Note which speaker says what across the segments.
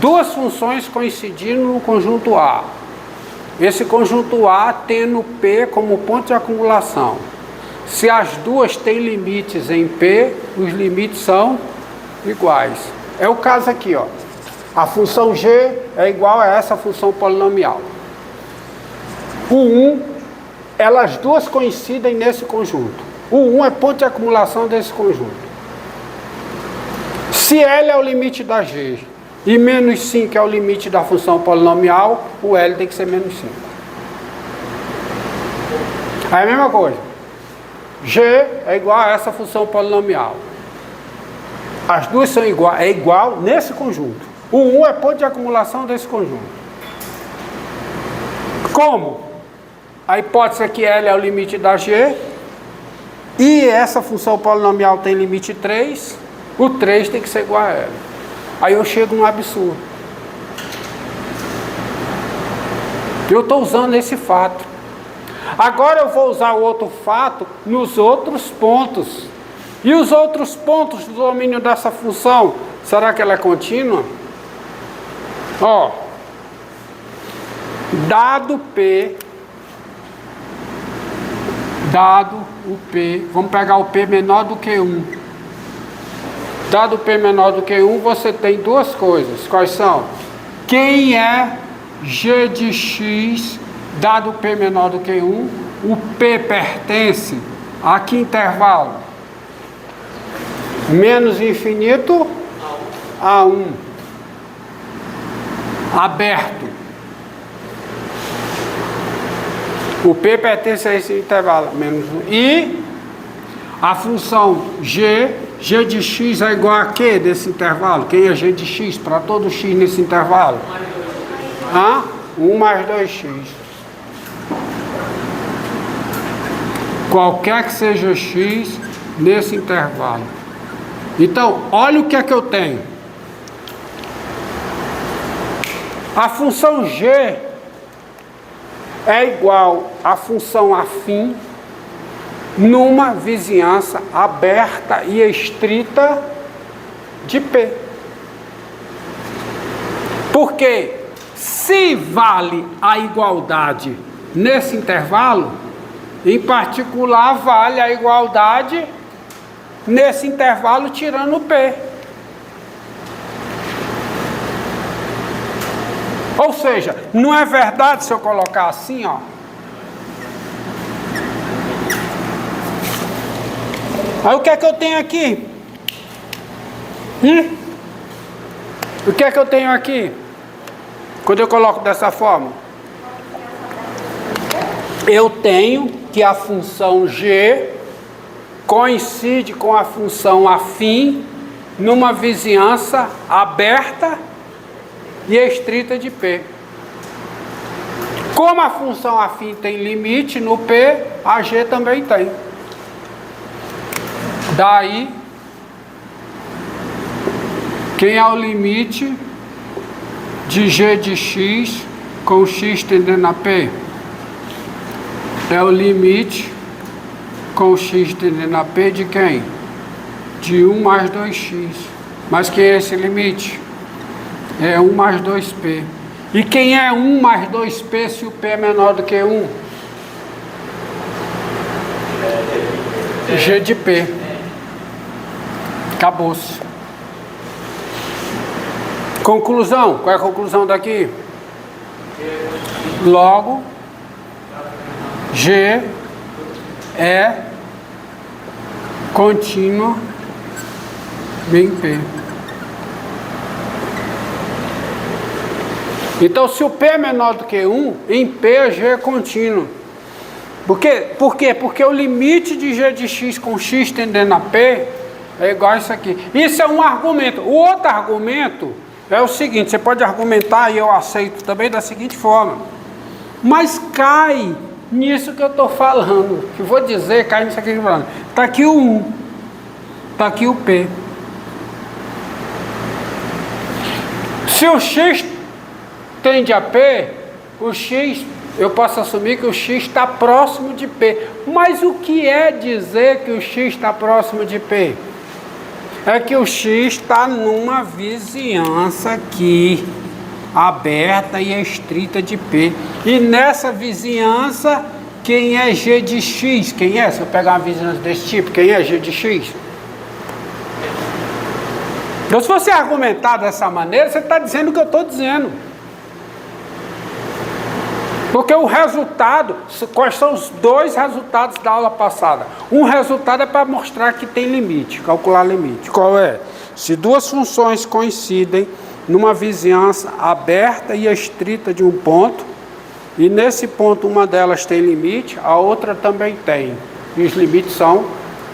Speaker 1: Duas funções coincidindo no conjunto A. Esse conjunto A tendo P como ponto de acumulação. Se as duas têm limites em P, os limites são iguais. É o caso aqui, ó. A função G é igual a essa função polinomial. O 1, elas duas coincidem nesse conjunto. O 1 é ponto de acumulação desse conjunto. Se L é o limite da G e menos 5 é o limite da função polinomial, o L tem que ser menos 5. Aí é a mesma coisa. G é igual a essa função polinomial. As duas são iguais, é igual nesse conjunto. O 1 é ponto de acumulação desse conjunto. Como? A hipótese é que L é o limite da G e essa função polinomial tem limite 3, o 3 tem que ser igual a L. Aí eu chego num absurdo. Eu estou usando esse fato. Agora eu vou usar o outro fato nos outros pontos. E os outros pontos do domínio dessa função, será que ela é contínua? Ó, dado o P, vamos pegar o P menor do que 1. Dado P menor do que 1, você tem duas coisas. Quais são? Quem é G de X, dado P menor do que 1? O P pertence a que intervalo? Menos infinito a 1. Aberto. O P pertence a esse intervalo, menos 1. E a função G de X é igual a quê desse intervalo? Quem é G de X para todo X nesse intervalo? 1 mais 2x. Qualquer que seja X nesse intervalo. Então, olha o que é que eu tenho. A função G é igual à função afim numa vizinhança aberta e estrita de P. Porque se vale a igualdade nesse intervalo, em particular vale a igualdade nesse intervalo tirando o P. Ou seja, não é verdade se eu colocar assim, ó. Aí o que é que eu tenho aqui? O que é que eu tenho aqui? Quando eu coloco dessa forma? Eu tenho que a função G coincide com a função afim numa vizinhança aberta e estrita de P. Como a função afim tem limite no P, a G também tem. Daí, quem é o limite de G de X com X tendendo a P? É o limite com X tendendo a P de quem? De 1 mais 2x. Mas quem é esse limite? É 1 mais 2p. E quem é 1 mais 2p se o P é menor do que 1? G de P. Acabou-se. Conclusão. Qual é a conclusão daqui? Logo, G é contínua em P. Então, se o P é menor do que 1, em P a G é contínuo. Por quê? Porque o limite de G de X com X tendendo a P é igual a isso aqui. Isso é um argumento. O outro argumento é o seguinte, você pode argumentar, e eu aceito também da seguinte forma. Mas cai nisso que eu estou falando. Que vou dizer, cai nisso aqui que eu estou falando. Está aqui o 1. Está aqui o P. Se o X tende a P, o X, eu posso assumir que o X está próximo de P. Mas o que é dizer que o X está próximo de P? É que o x está numa vizinhança aqui, aberta e estrita de P. E nessa vizinhança, quem é G de x? Quem é? Se eu pegar uma vizinhança desse tipo, quem é G de x? Então, se você argumentar dessa maneira, você está dizendo o que eu estou dizendo. Porque o resultado, quais são os dois resultados da aula passada? Um resultado é para mostrar que tem limite, calcular limite. Qual é? Se duas funções coincidem numa vizinhança aberta e estrita de um ponto, e nesse ponto uma delas tem limite, a outra também tem. E os limites são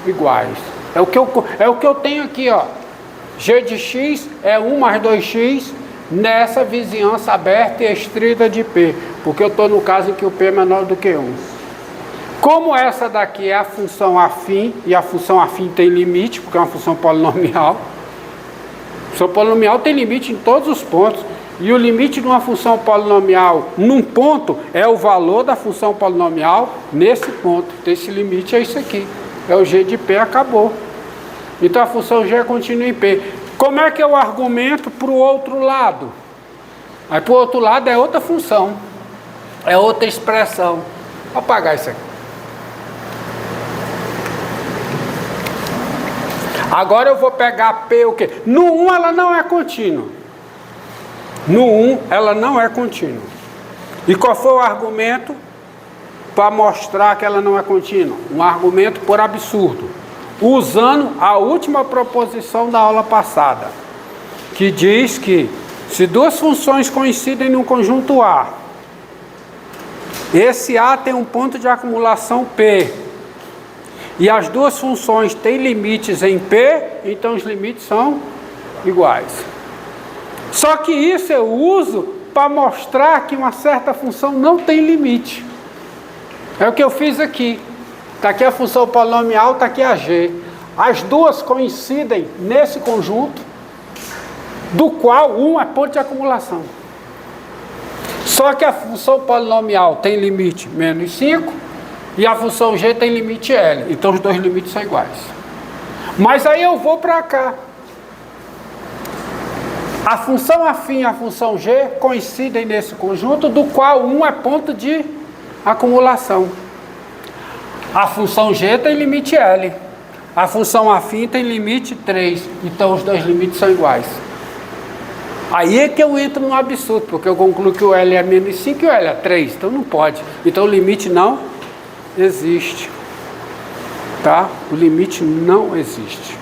Speaker 1: iguais. É o que eu tenho aqui, ó. G de x é 1 mais 2x nessa vizinhança aberta e estrita de P. Porque eu estou no caso em que o P é menor do que 1. Como essa daqui é a função afim, e a função afim tem limite, porque é uma função polinomial. A função polinomial tem limite em todos os pontos. E o limite de uma função polinomial num ponto é o valor da função polinomial nesse ponto. Então, esse limite é isso aqui. É o G de P, acabou. Então a função G continua em P. Como é que eu argumento para o outro lado? Aí para o outro lado é outra função. É outra expressão. Vou apagar isso aqui. Agora eu vou pegar P o quê? No 1 ela não é contínua. No 1 ela não é contínua. E qual foi o argumento para mostrar que ela não é contínua? Um argumento por absurdo. Usando a última proposição da aula passada, que diz que se duas funções coincidem num conjunto A, esse A tem um ponto de acumulação P, e as duas funções têm limites em P, então os limites são iguais. Só que isso eu uso para mostrar que uma certa função não tem limite. É o que eu fiz aqui. Está aqui a função polinomial, está aqui a G. As duas coincidem nesse conjunto, do qual um é ponto de acumulação. Só que a função polinomial tem limite menos 5 e a função G tem limite L. Então os dois limites são iguais. Mas aí eu vou para cá. A função afim e a função G coincidem nesse conjunto, do qual um é ponto de acumulação. A função G tem limite L. A função afim tem limite 3. Então os dois limites são iguais. Aí é que eu entro no absurdo, porque eu concluo que o L é menos 5 e o L é 3. Então não pode. Então o limite não existe. Tá? O limite não existe.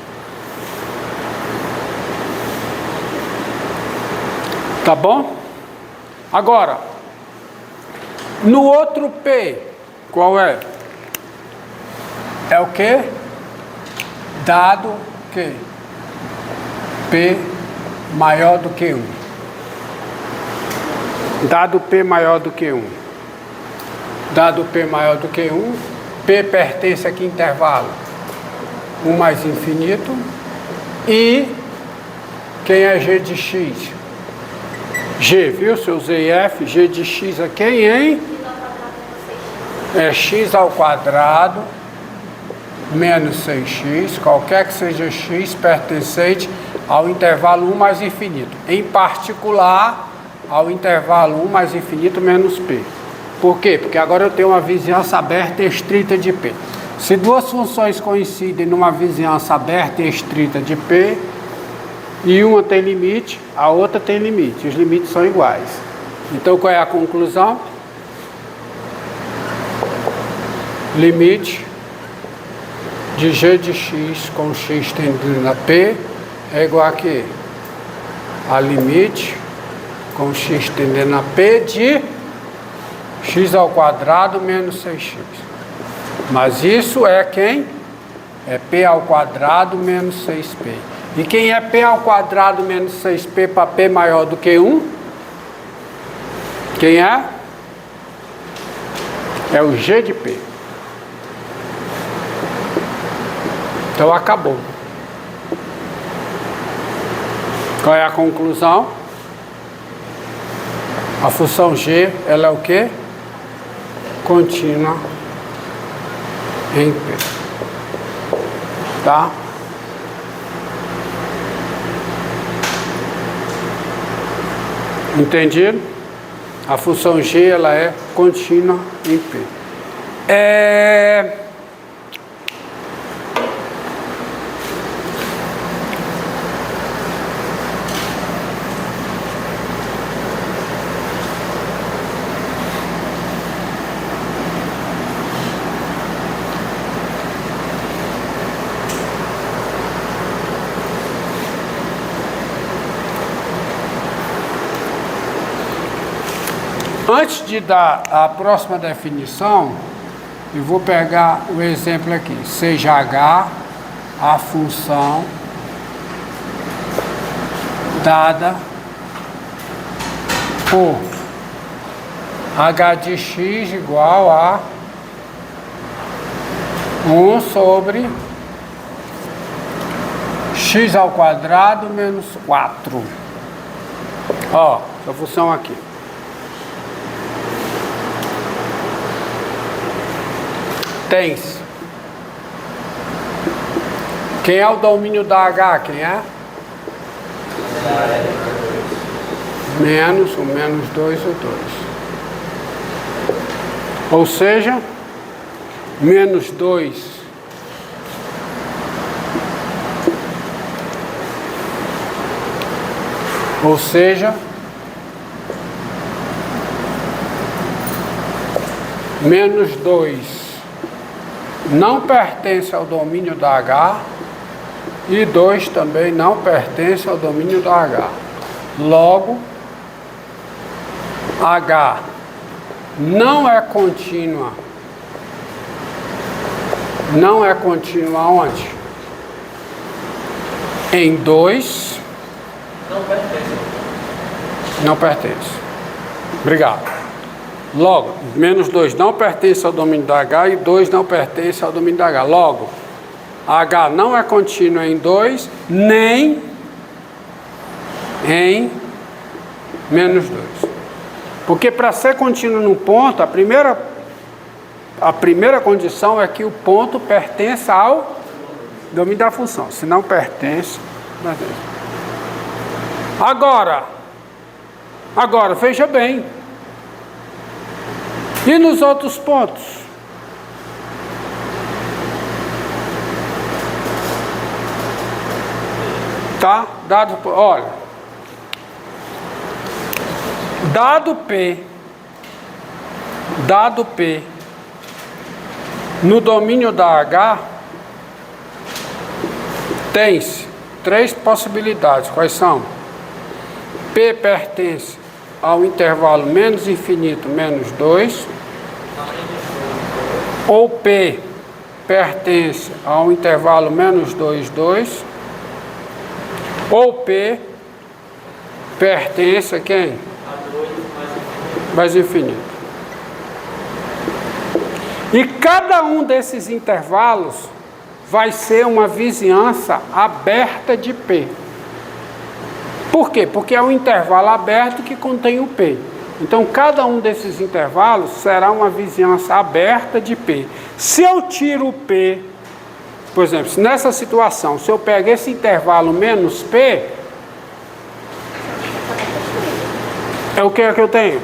Speaker 1: Tá bom? Agora, no outro P, qual é? É o quê? Dado que P maior do que 1. Dado P maior do que 1. Dado P maior do que 1, P pertence a que intervalo? 1 mais infinito. E quem é G de x? G, viu? Se eu usei F, G de x é quem, hein? É x ao quadrado menos 6x, qualquer que seja x pertencente ao intervalo 1 mais infinito. Em particular, ao intervalo 1 mais infinito menos P. Por quê? Porque agora eu tenho uma vizinhança aberta e estrita de P. Se duas funções coincidem numa vizinhança aberta e estrita de P, e uma tem limite, a outra tem limite. Os limites são iguais. Então, qual é a conclusão? Limite de G de x com x tendendo na P é igual a quê? A limite com x tendendo na P de x ao quadrado menos 6x. Mas isso é quem? É P ao quadrado menos 6P. E quem é P ao quadrado menos 6P para P maior do que 1? Quem é? É o G de P. Então acabou. Qual é a conclusão? A função G, ela é o quê? Contínua em P. Tá? Entendido? A função g ela é contínua em P. Antes de dar a próxima definição, eu vou pegar o exemplo aqui. Seja H a função dada por H de x igual a 1 sobre x ao quadrado menos 4. Ó, essa função aqui. Tem-se. Quem é o domínio da H? Quem é? Menos, o menos 2 ou 2. Ou seja, menos 2 ou seja, menos 2 não pertence ao domínio da H e 2 também não pertence ao domínio da H. Logo, H não é contínua. Não é contínua onde? Em 2. Não pertence. Obrigado. Logo, menos 2 não pertence ao domínio da H e 2 não pertence ao domínio da H. Logo, H não é contínua em 2, nem em menos 2. Porque para ser contínuo no ponto, a primeira condição é que o ponto pertença ao domínio da função. Se não pertence, não pertence. Agora, veja bem. E nos outros pontos? Tá? Olha. Dado P no domínio da H, tem-se 3 possibilidades. Quais são? P pertence ao intervalo menos infinito menos 2, ou P pertence ao intervalo menos 2, 2, ou P pertence a quem? Mais infinito. E cada um desses intervalos vai ser uma vizinhança aberta de P. Por quê? Porque é um intervalo aberto que contém o P. Então, cada um desses intervalos será uma vizinhança aberta de P. Se eu tiro o P, por exemplo, se nessa situação, se eu pego esse intervalo menos P, é o que é que eu tenho?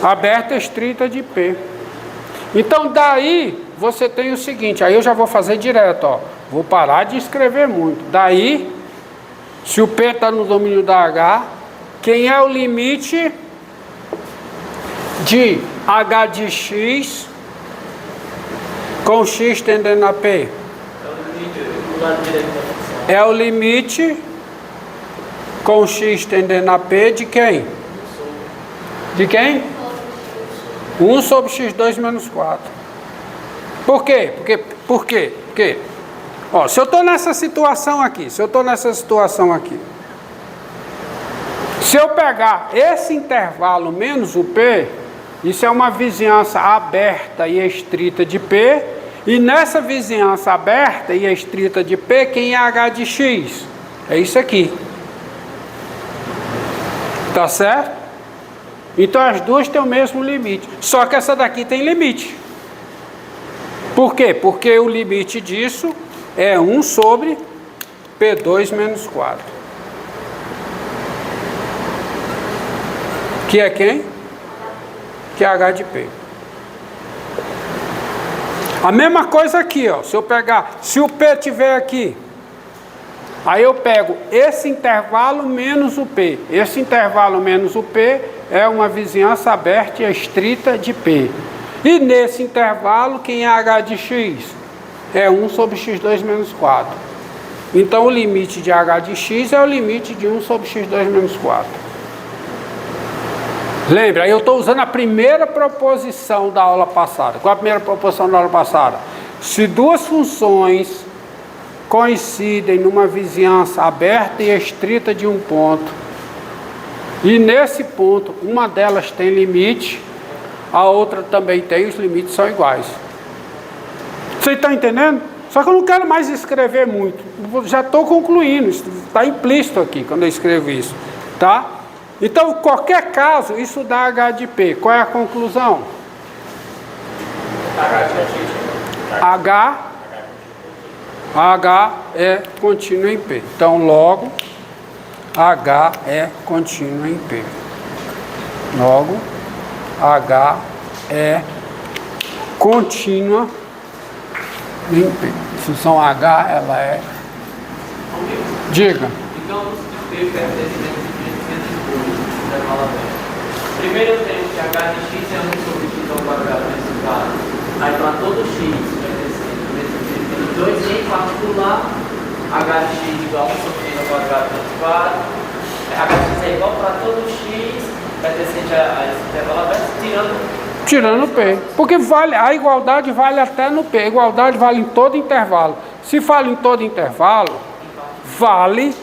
Speaker 1: Aberta estrita de P. Então, daí, você tem o seguinte, aí eu já vou fazer direto, ó. Vou parar de escrever muito. Daí, se o P está no domínio da H, quem é o limite de H de x com x tendendo a P? É o limite com x tendendo a P de quem? De quem? 1 sobre x2 menos 4. Por quê? Porque ó, se eu estou nessa situação aqui, se eu pegar esse intervalo menos o P, isso é uma vizinhança aberta e estrita de P, e nessa vizinhança aberta e estrita de P, quem é H de x? É isso aqui. Tá certo? Então as duas têm o mesmo limite, só que essa daqui tem limite. Por quê? Porque o limite disso é 1 sobre P2 menos 4. Que é quem? Que é H de P. A mesma coisa aqui, ó. Se eu pegar, se o P estiver aqui, aí eu pego esse intervalo menos o P. Esse intervalo menos o P é uma vizinhança aberta e estrita de P. E nesse intervalo, quem é H de X? É 1 sobre x2 menos 4. Então o limite de H de X é o limite de 1 sobre x2 menos 4. Lembra, eu estou usando a primeira proposição da aula passada. Qual a primeira proposição da aula passada? Se duas funções coincidem numa vizinhança aberta e estrita de um ponto, e nesse ponto uma delas tem limite, a outra também tem, os limites são iguais. Vocês estão entendendo? Só que eu não quero mais escrever muito. Já estou concluindo, está implícito aqui quando eu escrevo isso, tá? Então, qualquer caso, isso dá H de P. Qual é a conclusão? H é contínuo em P. Então, logo, H é contínuo em P. Logo, H é contínua em P. Função H, ela é... Diga.
Speaker 2: Então, o P pertence primeiro eu tenho que H de X é 1 sobre X ao quadrado vezes 4. Aí para todo X vai ter sempre 2 em particular. H de X igual a 1 sobre X ao quadrado vezes 4. H de X é igual para todo X, vai ter sempre a esse intervalo aberto,
Speaker 1: tirando o P. Porque vale, a igualdade vale até no P. A igualdade vale em todo intervalo. Se vale em todo intervalo, vale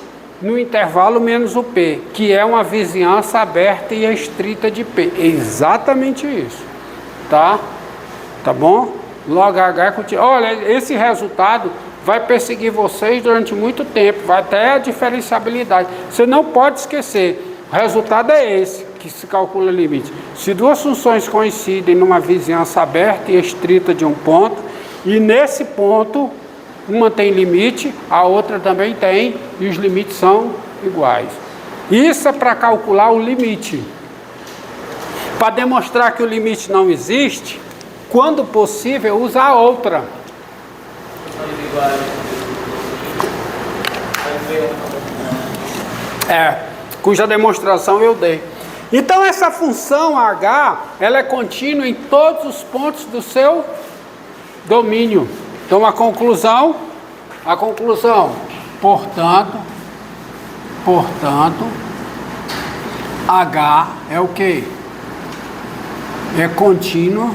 Speaker 1: no intervalo menos o P, que é uma vizinhança aberta e estrita de P. É exatamente isso. Tá? Tá bom? Log H continua. Olha, esse resultado vai perseguir vocês durante muito tempo. Vai até a diferenciabilidade. Você não pode esquecer. O resultado é esse, que se calcula o limite. Se duas funções coincidem numa vizinhança aberta e estrita de um ponto, e nesse ponto uma tem limite, a outra também tem, e os limites são iguais. Isso é para calcular o limite. Para demonstrar que o limite não existe, quando possível, usa a outra. Cuja demonstração eu dei. Então essa função H, ela é contínua em todos os pontos do seu domínio. Então a conclusão, portanto, H é o quê? É contínua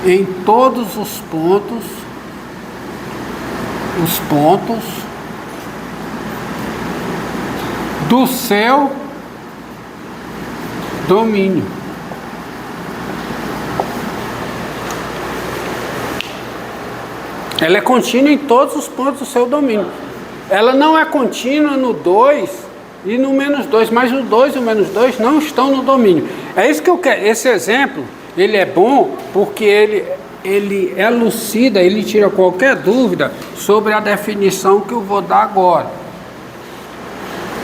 Speaker 1: em todos os pontos do seu domínio. Ela é contínua em todos os pontos do seu domínio. Ela não é contínua no 2 e no menos 2, mas o 2 e o menos 2 não estão no domínio. É isso que eu quero. Esse exemplo, ele é bom porque ele elucida, ele tira qualquer dúvida sobre a definição que eu vou dar agora.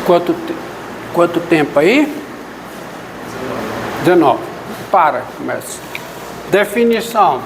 Speaker 1: Quanto tempo aí? 19. Começa. Definição.